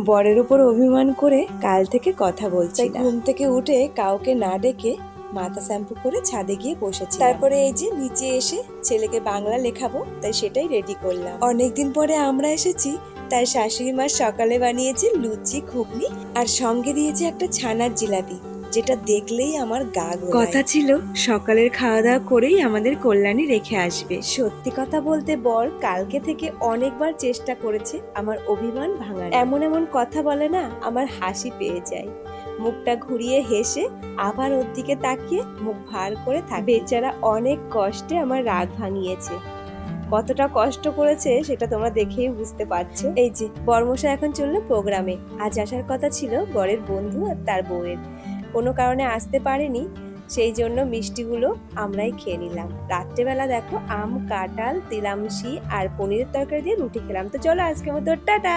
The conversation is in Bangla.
বরের উপর অভিমান করে কাল থেকে কথা বলছি, ঘুম থেকে উঠে কাউকে না ডেকে মাথা শ্যাম্পু করে ছাদে গিয়ে বসেছি। তারপরে এই যে নিচে এসে ছেলেকে বাংলা লেখাবো, তাই সেটাই রেডি করলাম। অনেকদিন পরে আমরা এসেছি, তাই শাশুড়ি মা সকালে বানিয়েছে লুচি ঘুগনি আর সঙ্গে দিয়েছে একটা ছানার জিলাপি, যেটা দেখলেই আমার গা গোলায়। কথা ছিল সকালের খাওয়া দাওয়া করেই আমাদের কল্যাণী রেখে আসবে। সত্যি কথা বলতে বর কালকে থেকে অনেকবার চেষ্টা করেছে আমার অভিমান ভাঙার। এমন এমন কথা বলে না, আমার হাসি পেয়ে যায়। মুখটা ঘুরিয়ে হেসে আবার ওর দিকে তাকিয়ে মুখ ভার করে থাকে। বেচারা অনেক কষ্টে আমার রাগ ভাঙিয়েছে। কতটা কষ্ট করেছে সেটা তোমরা দেখেই বুঝতে পারছো। এই যে বর্মশাই এখন চললো প্রোগ্রামে। আজ আসার কথা ছিল বরের বন্ধু আর তার বউয়ের, কোনো কারণে আসতে পারেনি, সেই জন্য মিষ্টিগুলো আমরাই খেয়ে নিলাম। রাত্রেবেলা দেখো আম, কাঁঠাল, তিলামশি আর পনিরের তরকারি দিয়ে রুটি খেলাম। তো চলো আজকের মতো টাটা।